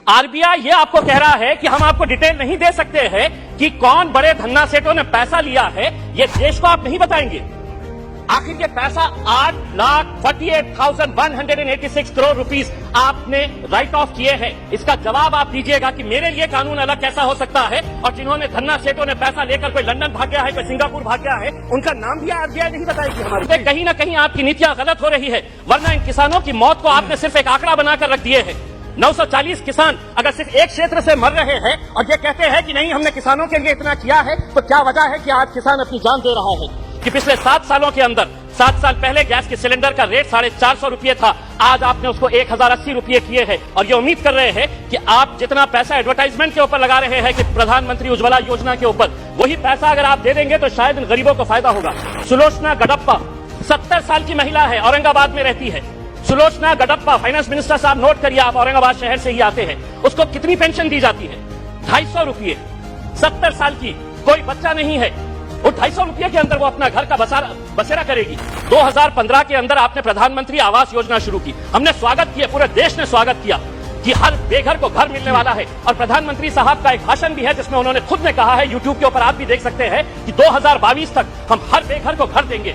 RBI ये आपको कह रहा है कि हम आपको डिटेल नहीं दे सकते हैं कि कौन बड़े धन्ना सेठों ने पैसा लिया है, ये देश को आप नहीं बताएंगे। आखिर ये पैसा 8,48,186 करोड़ रुपीस आपने राइट ऑफ किए हैं। इसका जवाब आप दीजिएगा कि मेरे लिए कानून अलग कैसा हो सकता है, और जिन्होंने धन्ना सेठों ने पैसा लेकर कोई लंदन भाग गया है, कोई सिंगापुर भाग गया है, उनका नाम भी आरबीआई नहीं बताएगी हमारे। कहीं ना कहीं आपकी नीतियां गलत हो रही है, वरना इन किसानों की मौत को आपने सिर्फ एक आंकड़ा बनाकर रख दिए है। 940 किसान अगर सिर्फ एक क्षेत्र से मर रहे हैं और ये कहते हैं कि नहीं हमने किसानों के लिए इतना किया है, तो क्या वजह है कि आज किसान अपनी जान दे रहा है? कि पिछले 7 सालों के अंदर, 7 साल पहले गैस के सिलेंडर का रेट 450 रुपये था, आज आपने उसको 1080 रुपये किए हैं, और ये उम्मीद कर रहे हैं कि आप जितना पैसा एडवर्टाइजमेंट के ऊपर लगा रहे हैं कि प्रधानमंत्री उज्ज्वला योजना के ऊपर, वही पैसा अगर आप दे देंगे तो शायद इन गरीबों को फायदा होगा। सुलोचना गडप्पा 70 साल की महिला है, औरंगाबाद में रहती है। सुलोचना गडप्पा, फाइनेंस मिनिस्टर साहब नोट करिए, आप औरंगाबाद शहर से ही आते हैं। उसको कितनी पेंशन दी जाती है? 250 रुपये। 70 साल की, कोई बच्चा नहीं है, वो 250 रुपये के अंदर वो अपना घर का बसेरा करेगी। 2015 के अंदर आपने प्रधानमंत्री आवास योजना शुरू की, हमने स्वागत किया, पूरे देश ने स्वागत किया कि हर बेघर को घर मिलने वाला है। और प्रधानमंत्री साहब का एक भाषण भी है जिसमें उन्होंने खुद ने कहा है, यूट्यूब के ऊपर आप भी देख सकते हैं, कि 2022 तक हम हर बेघर को घर देंगे।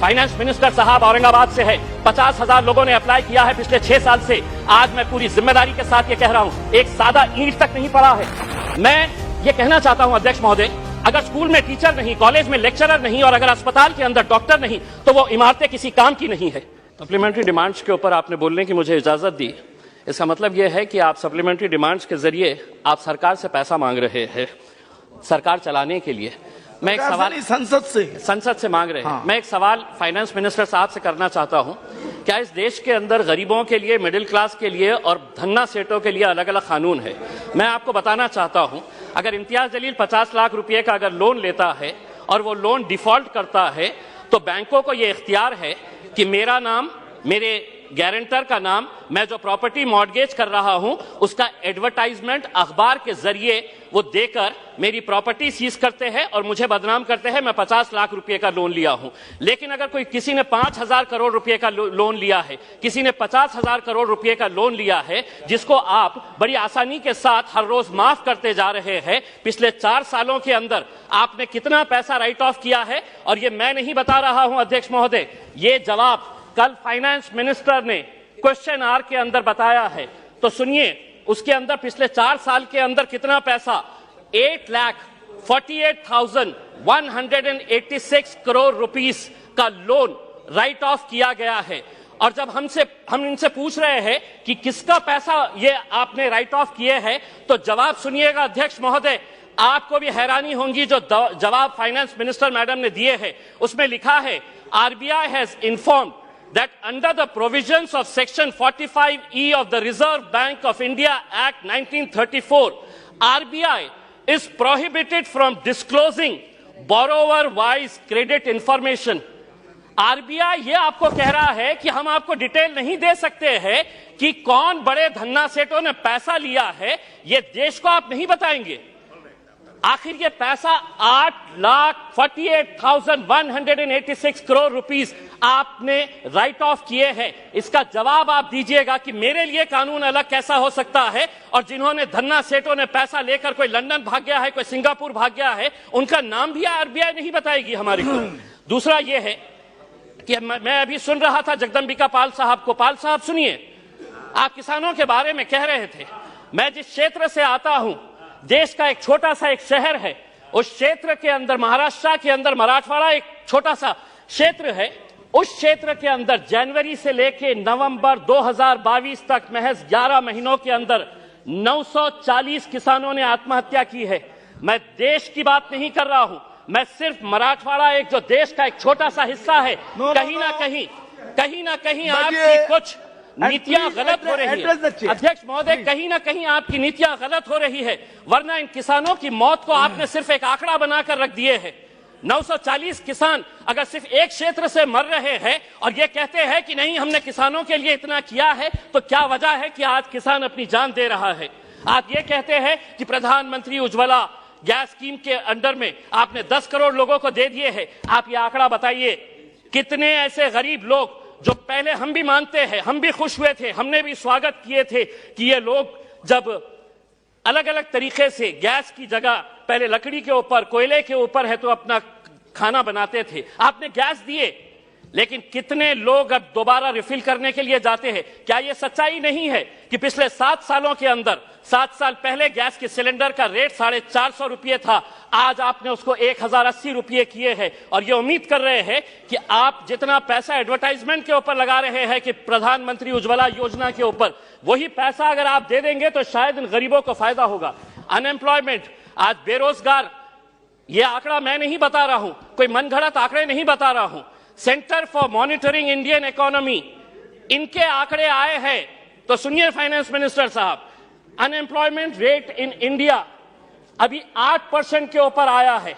फाइनेंस मिनिस्टर साहब औरंगाबाद से है, 50,000 लोगों ने अप्लाई किया है पिछले 6 साल से। आज मैं पूरी जिम्मेदारी के साथ ये कह रहा हूं, एक सादा ईंट तक नहीं पड़ा है। मैं ये कहना चाहता हूं अध्यक्ष महोदय, अगर स्कूल में टीचर नहीं, कॉलेज में लेक्चरर नहीं, और अगर अस्पताल के अंदर डॉक्टर नहीं, तो वो इमारतें किसी काम की नहीं है। सप्लीमेंट्री डिमांड्स के ऊपर आपने बोलने की मुझे इजाजत दी, इसका मतलब यह है कि आप सप्लीमेंट्री डिमांड्स के जरिए आप सरकार से पैसा मांग रहे हैं सरकार चलाने के लिए। मैं एक सवाल संसद से मांग रहे हैं। मैं एक सवाल फाइनेंस मिनिस्टर साहब से करना चाहता हूं, क्या इस देश के अंदर गरीबों के लिए, मिडिल क्लास के लिए और धन्ना सेठों के लिए अलग अलग कानून है? मैं आपको बताना चाहता हूं, अगर इम्तियाज जलील 50 लाख रुपए का अगर लोन लेता है और वो लोन डिफॉल्ट करता है, तो बैंकों को ये इख्तियार है कि मेरा नाम, मेरे गारंटर का नाम, मैं जो प्रॉपर्टी मॉर्गेज कर रहा हूं, उसका एडवर्टाइजमेंट अखबार के जरिए वो देकर मेरी प्रॉपर्टी सीज करते हैं और मुझे बदनाम करते हैं मैं 50 लाख रुपए का लोन लिया हूं। लेकिन अगर कोई किसी ने 5,000 करोड़ रुपए का लोन लिया है, किसी ने 50,000 करोड़ रुपए का लोन लिया है, जिसको आप बड़ी आसानी के साथ हर रोज माफ करते जा रहे हैं, पिछले 4 सालों के अंदर आपने कितना पैसा राइट ऑफ किया है? और ये मैं नहीं बता रहा हूं अध्यक्ष महोदय, ये जवाब कल फाइनेंस मिनिस्टर ने क्वेश्चन आवर के अंदर बताया है। तो सुनिए, उसके अंदर पिछले 4 साल के अंदर कितना पैसा, 8,48,186 करोड़ रुपीस का लोन राइट ऑफ किया गया है। और जब हम इनसे पूछ रहे हैं कि किसका पैसा ये आपने राइट ऑफ किए हैं, तो जवाब सुनिएगा अध्यक्ष महोदय, आपको भी हैरानी होगी जो जवाब फाइनेंस मिनिस्टर मैडम ने दिए हैं। उसमें लिखा है, RBI has informed that under the provisions of section 45E of the Reserve Bank of India Act 1934, RBI is prohibited from disclosing borrower-wise credit information. RBI ये आपको कह रहा है कि हम आपको डिटेल नहीं दे सकते हैं कि कौन बड़े धन्ना सेठों ने पैसा लिया है, ये देश को आप नहीं बताएंगे। आखिर ये पैसा 8,48,186 करोड़ रुपीस आपने राइट ऑफ किए हैं। इसका जवाब आप दीजिएगा कि मेरे लिए कानून अलग कैसा हो सकता है, और जिन्होंने धन्ना सेठों ने पैसा लेकर कोई लंदन भाग गया है, कोई सिंगापुर भाग गया है, उनका नाम भी आरबीआई नहीं बताएगी हमारी को। दूसरा ये है कि मैं अभी सुन रहा था जगदम्बिका पाल साहब को। पाल साहब सुनिए, आप किसानों के बारे में कह रहे थे। मैं जिस क्षेत्र से आता हूं, देश का एक छोटा सा एक शहर है, उस क्षेत्र के अंदर, महाराष्ट्र के अंदर मराठवाड़ा एक छोटा सा क्षेत्र है, उस क्षेत्र के अंदर जनवरी से लेकर नवंबर 2022 तक महज 11 महीनों के अंदर 940 किसानों ने आत्महत्या की है। मैं देश की बात नहीं कर रहा हूं, मैं सिर्फ मराठवाड़ा, एक जो देश का एक छोटा सा हिस्सा है, कहीं ना कहीं आपकी कुछ नीतियां गलत हो रही है अध्यक्ष महोदय, कहीं ना कहीं आपकी नीतियां गलत हो रही है, वरना इन किसानों की मौत को आपने सिर्फ एक आंकड़ा बनाकर रख दिए हैं। 940 किसान अगर सिर्फ एक क्षेत्र से मर रहे हैं और ये कहते हैं कि नहीं हमने किसानों के लिए इतना किया है, तो क्या वजह है कि आज किसान अपनी जान दे रहा है? आप ये कहते हैं कि प्रधानमंत्री उज्ज्वला गैस स्कीम के अंडर में आपने 10 करोड़ लोगों को दे दिए हैं। आप ये आंकड़ा बताइए, कितने ऐसे गरीब लोग जो पहले हम भी मानते हैं, हम भी खुश हुए थे, हमने भी स्वागत किए थे कि ये लोग जब अलग अलग तरीके से गैस की जगह पहले लकड़ी के ऊपर, कोयले के ऊपर है तो अपना खाना बनाते थे, आपने गैस दिए, लेकिन कितने लोग अब दोबारा रिफिल करने के लिए जाते हैं? क्या यह सच्चाई नहीं है कि पिछले 7 सालों के अंदर, 7 साल पहले गैस के सिलेंडर का रेट 450 रुपये था, आज आपने उसको 1080 रुपये किए हैं, और ये उम्मीद कर रहे हैं कि आप जितना पैसा एडवर्टाइजमेंट के ऊपर लगा रहे हैं कि प्रधानमंत्री उज्ज्वला योजना के ऊपर, वही पैसा अगर आप दे देंगे तो शायद इन गरीबों को फायदा होगा। अनएम्प्लॉयमेंट, आज बेरोजगार, यह आंकड़ा मैं नहीं बता रहा हूं, कोई मनगढ़ंत आंकड़े नहीं बता रहा हूं, centre for monitoring Indian economy, इनके आंकड़े आए हैं। तो सुनिए फाइनेंस मिनिस्टर साहब, अनएम्प्लॉयमेंट रेट इन इंडिया अभी 8% के ऊपर आया है।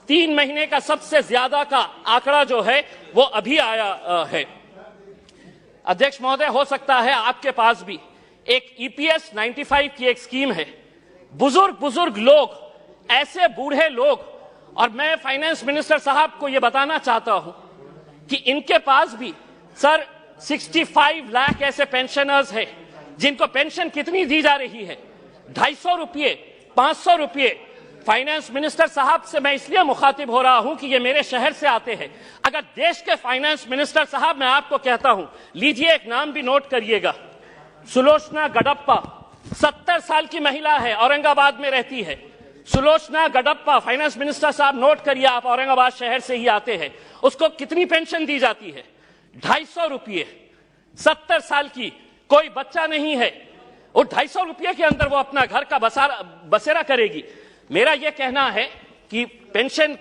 3 महीने का सबसे ज्यादा का आंकड़ा जो है वो अभी आया है। अध्यक्ष महोदय, हो सकता है आपके पास भी एक ईपीएस 95 की एक स्कीम है। बुजुर्ग लोग, ऐसे बूढ़े लोग, और मैं फाइनेंस मिनिस्टर साहब को यह बताना चाहता हूं कि इनके पास भी सर 65 लाख ऐसे पेंशनर्स हैं जिनको पेंशन कितनी दी जा रही है? 250 रुपये, 500 रुपये। फाइनेंस मिनिस्टर साहब से मैं इसलिए मुखातिब हो रहा हूं कि ये मेरे शहर से आते हैं। अगर देश के फाइनेंस मिनिस्टर साहब, मैं आपको कहता हूं, लीजिए एक नाम भी नोट करिएगा, सुलोचना गडप्पा, 70 साल की महिला है, औरंगाबाद में रहती है। सुलोचना गडप्पा, फाइनेंस मिनिस्टर साहब नोट करिए, आप औरंगाबाद शहर से ही आते हैं। उसको कितनी पेंशन दी जाती है? 250 रुपये। 70 साल की, कोई बच्चा नहीं है, और 250 रुपये के अंदर वो अपना घर का बसेरा करेगी। मेरा यह कहना है कि पेंशन